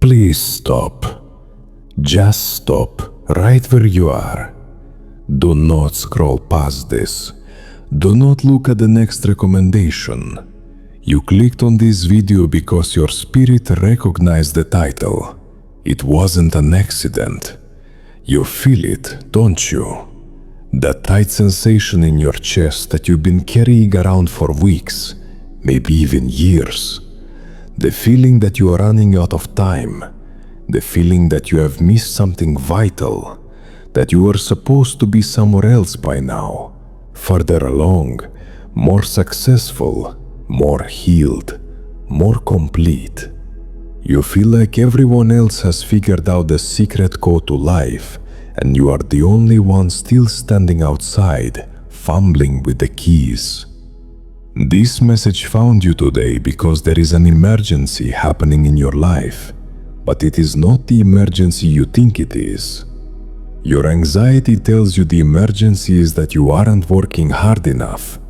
Please stop. Just stop right where you are. Do not scroll past this. Do not look at the next recommendation. You clicked on this video because your spirit recognized the title. It wasn't an accident. You feel it, don't you? That tight sensation in your chest that you've been carrying around for weeks, maybe even years. The feeling that you are running out of time. The feeling that you have missed something vital. That you were supposed to be somewhere else by now. Further along, more successful, more healed, more complete. You feel like everyone else has figured out the secret code to life, and you are the only one still standing outside, fumbling with the keys. This message found you today because there is an emergency happening in your life, but it is not the emergency you think it is. Your anxiety tells you the emergency is that you aren't working hard enough.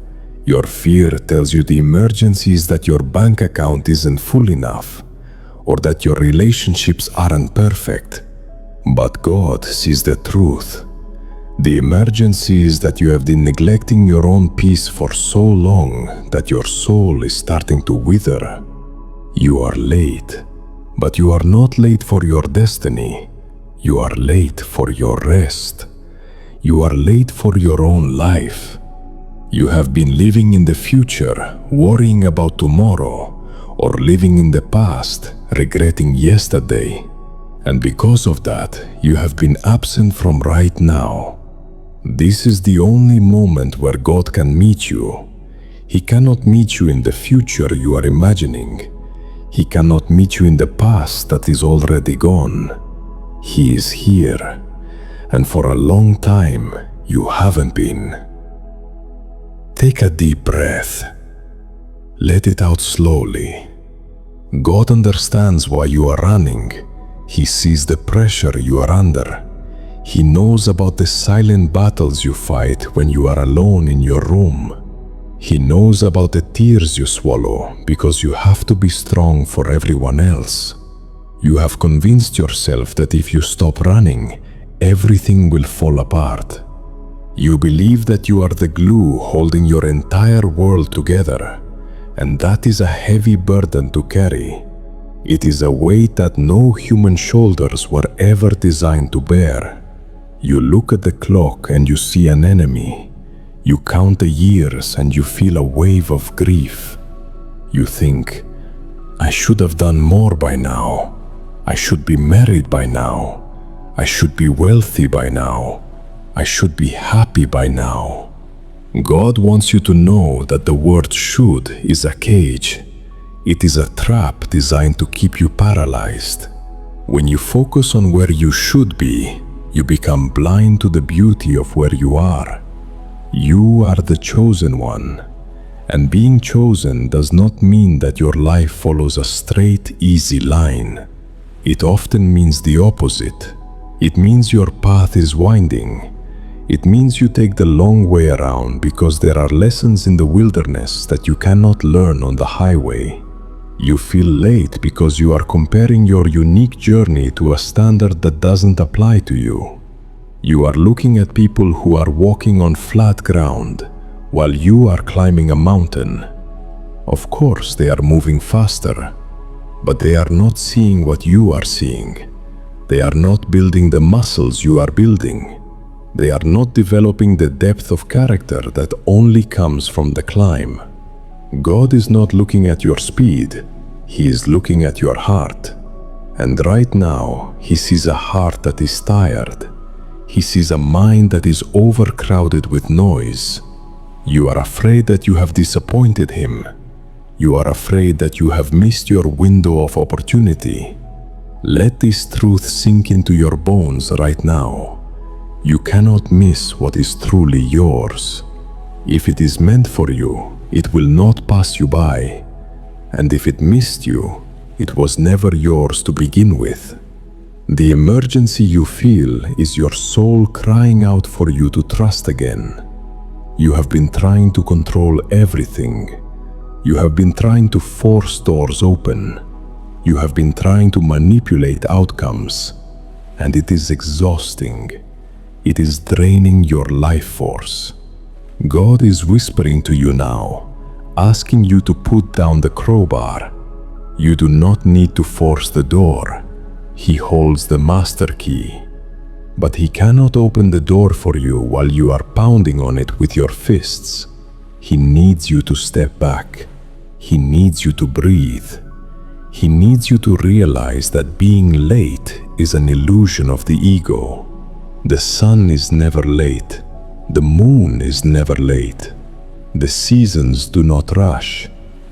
Your fear tells you the emergency is that your bank account isn't full enough, or that your relationships aren't perfect. But God sees the truth. The emergency is that you have been neglecting your own peace for so long that your soul is starting to wither. You are late, but you are not late for your destiny. You are late for your rest. You are late for your own life. You have been living in the future, worrying about tomorrow, or living in the past, regretting yesterday. And because of that, you have been absent from right now. This is the only moment where God can meet you. He cannot meet you in the future you are imagining. He cannot meet you in the past that is already gone. He is here, and for a long time, you haven't been. Take a deep breath. Let it out slowly. God understands why you are running. He sees the pressure you are under. He knows about the silent battles you fight when you are alone in your room. He knows about the tears you swallow because you have to be strong for everyone else. You have convinced yourself that if you stop running, everything will fall apart. You believe that you are the glue holding your entire world together, and that is a heavy burden to carry. It is a weight that no human shoulders were ever designed to bear. You look at the clock and you see an enemy. You count the years and you feel a wave of grief. You think, I should have done more by now. I should be married by now. I should be wealthy by now. I should be happy by now. God wants you to know that the word should is a cage. It is a trap designed to keep you paralyzed. When you focus on where you should be, you become blind to the beauty of where you are. You are the chosen one. And being chosen does not mean that your life follows a straight, easy line. It often means the opposite. It means your path is winding. It means you take the long way around because there are lessons in the wilderness that you cannot learn on the highway. You feel late because you are comparing your unique journey to a standard that doesn't apply to you. You are looking at people who are walking on flat ground while you are climbing a mountain. Of course, they are moving faster, but they are not seeing what you are seeing. They are not building the muscles you are building. They are not developing the depth of character that only comes from the climb. God is not looking at your speed. He is looking at your heart. And right now, He sees a heart that is tired. He sees a mind that is overcrowded with noise. You are afraid that you have disappointed Him. You are afraid that you have missed your window of opportunity. Let this truth sink into your bones right now. You cannot miss what is truly yours. If it is meant for you, it will not pass you by. And if it missed you, it was never yours to begin with. The emergency you feel is your soul crying out for you to trust again. You have been trying to control everything. You have been trying to force doors open. You have been trying to manipulate outcomes, and it is exhausting. It is draining your life force. God is whispering to you now, asking you to put down the crowbar. You do not need to force the door. He holds the master key. But he cannot open the door for you while you are pounding on it with your fists. He needs you to step back. He needs you to breathe. He needs you to realize that being late is an illusion of the ego. The sun is never late. The moon is never late. The seasons do not rush.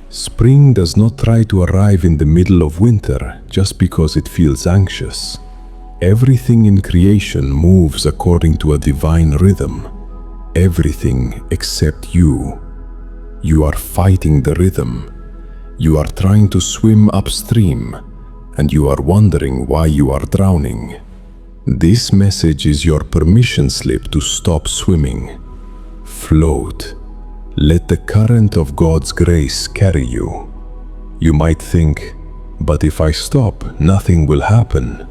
Spring does not try to arrive in the middle of winter just because it feels anxious. Everything in creation moves according to a divine rhythm. Everything except you. You are fighting the rhythm. You are trying to swim upstream, and you are wondering why you are drowning. This message is your permission slip to stop swimming. Float. Let the current of God's grace carry you. You might think, but if I stop, nothing will happen.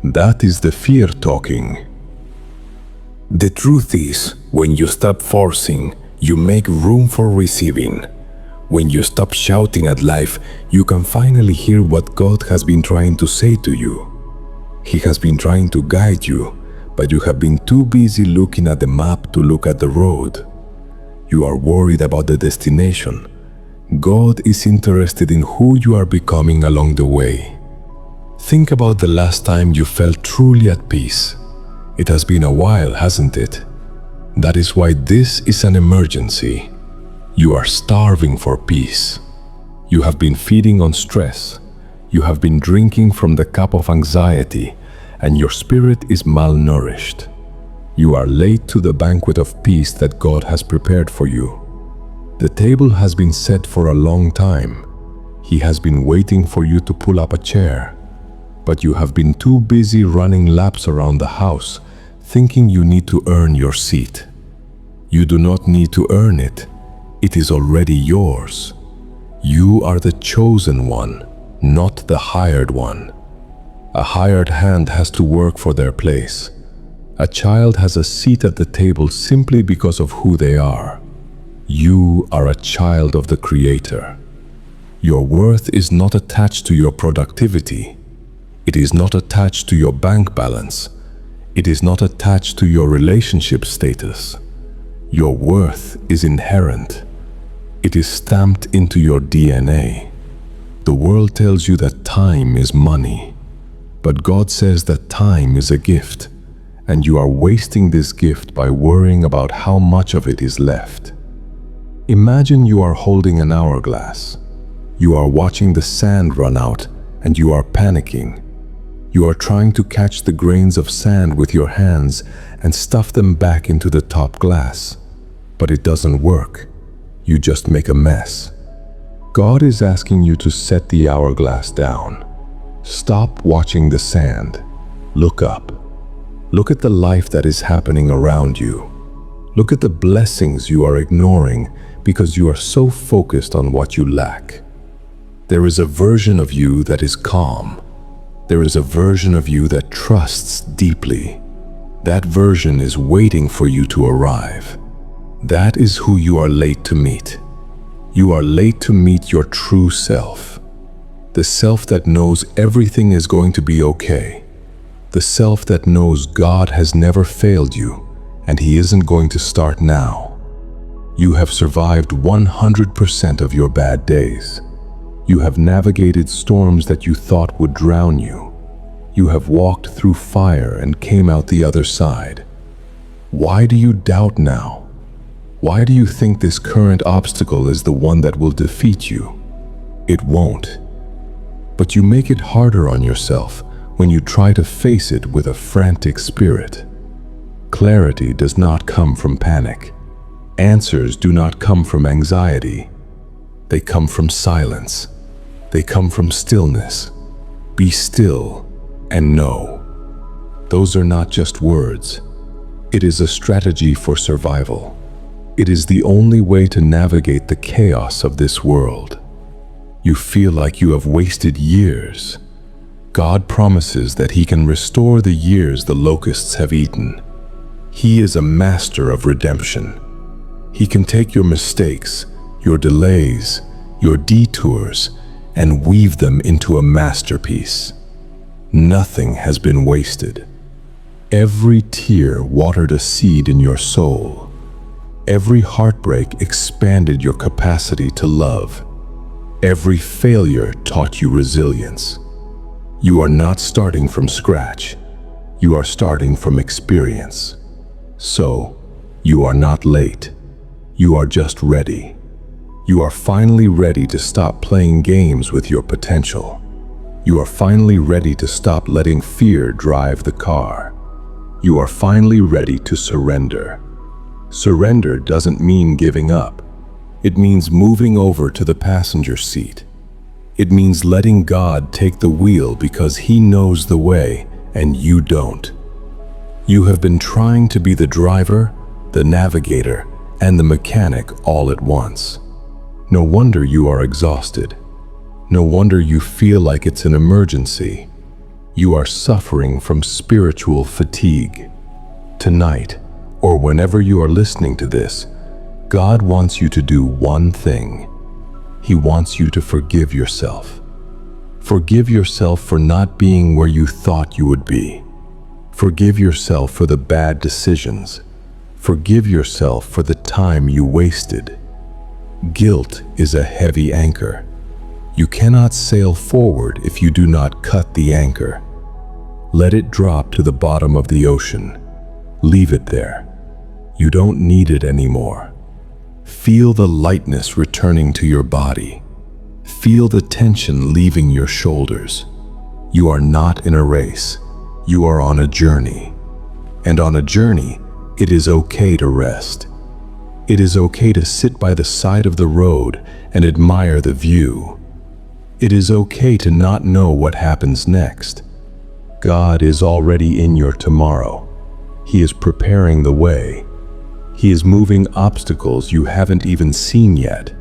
That is the fear talking. The truth is, when you stop forcing, you make room for receiving. When you stop shouting at life, you can finally hear what God has been trying to say to you. He has been trying to guide you, but you have been too busy looking at the map to look at the road. You are worried about the destination. God is interested in who you are becoming along the way. Think about the last time you felt truly at peace. It has been a while, hasn't it? That is why this is an emergency. You are starving for peace. You have been feeding on stress. You have been drinking from the cup of anxiety, and your spirit is malnourished. You are late to the banquet of peace that God has prepared for you. The table has been set for a long time. He has been waiting for you to pull up a chair. But you have been too busy running laps around the house, thinking you need to earn your seat. You do not need to earn it. It is already yours. You are the chosen one, not the hired one. A hired hand has to work for their place. A child has a seat at the table simply because of who they are. You are a child of the Creator. Your worth is not attached to your productivity. It is not attached to your bank balance. It is not attached to your relationship status. Your worth is inherent. It is stamped into your DNA. The world tells you that time is money, but God says that time is a gift, and you are wasting this gift by worrying about how much of it is left. Imagine you are holding an hourglass. You are watching the sand run out, and you are panicking. You are trying to catch the grains of sand with your hands and stuff them back into the top glass. But it doesn't work. You just make a mess. God is asking you to set the hourglass down. Stop watching the sand. Look up. Look at the life that is happening around you. Look at the blessings you are ignoring because you are so focused on what you lack. There is a version of you that is calm. There is a version of you that trusts deeply. That version is waiting for you to arrive. That is who you are late to meet. You are late to meet your true self. The self that knows everything is going to be okay. The self that knows God has never failed you, and He isn't going to start now. You have survived 100% of your bad days. You have navigated storms that you thought would drown you. You have walked through fire and came out the other side. Why do you doubt now? Why do you think this current obstacle is the one that will defeat you? It won't. But you make it harder on yourself when you try to face it with a frantic spirit. Clarity does not come from panic. Answers do not come from anxiety. They come from silence. They come from stillness. Be still and know. Those are not just words. It is a strategy for survival. It is the only way to navigate the chaos of this world. You feel like you have wasted years. God promises that He can restore the years the locusts have eaten. He is a master of redemption. He can take your mistakes, your delays, your detours, and weave them into a masterpiece. Nothing has been wasted. Every tear watered a seed in your soul. Every heartbreak expanded your capacity to love. Every failure taught you resilience. You are not starting from scratch. You are starting from experience. So, you are not late. You are just ready. You are finally ready to stop playing games with your potential. You are finally ready to stop letting fear drive the car. You are finally ready to surrender. Surrender doesn't mean giving up. It means moving over to the passenger seat. It means letting God take the wheel because He knows the way and you don't. You have been trying to be the driver, the navigator, and the mechanic all at once. No wonder you are exhausted. No wonder you feel like it's an emergency. You are suffering from spiritual fatigue. Tonight, or whenever you are listening to this, God wants you to do one thing. He wants you to forgive yourself. Forgive yourself for not being where you thought you would be. Forgive yourself for the bad decisions. Forgive yourself for the time you wasted. Guilt is a heavy anchor. You cannot sail forward if you do not cut the anchor. Let it drop to the bottom of the ocean. Leave it there. You don't need it anymore. Feel the lightness returning to your body. Feel the tension leaving your shoulders. You are not in a race. You are on a journey. And on a journey, it is okay to rest. It is okay to sit by the side of the road and admire the view. It is okay to not know what happens next. God is already in your tomorrow. He is preparing the way. He is moving obstacles you haven't even seen yet.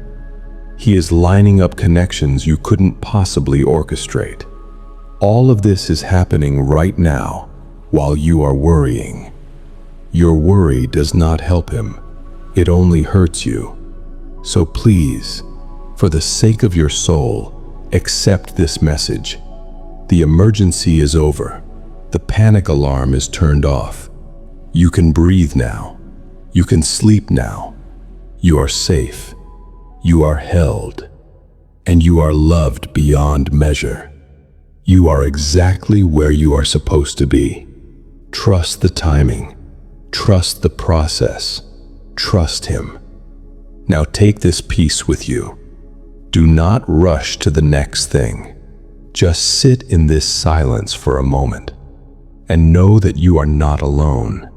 He is lining up connections you couldn't possibly orchestrate. All of this is happening right now while you are worrying. Your worry does not help Him. It only hurts you. So please, for the sake of your soul, accept this message. The emergency is over. The panic alarm is turned off. You can breathe now. You can sleep now. You are safe. You are held. And you are loved beyond measure. You are exactly where you are supposed to be. Trust the timing. Trust the process. Trust Him. Now take this peace with you. Do not rush to the next thing. Just sit in this silence for a moment and know that you are not alone.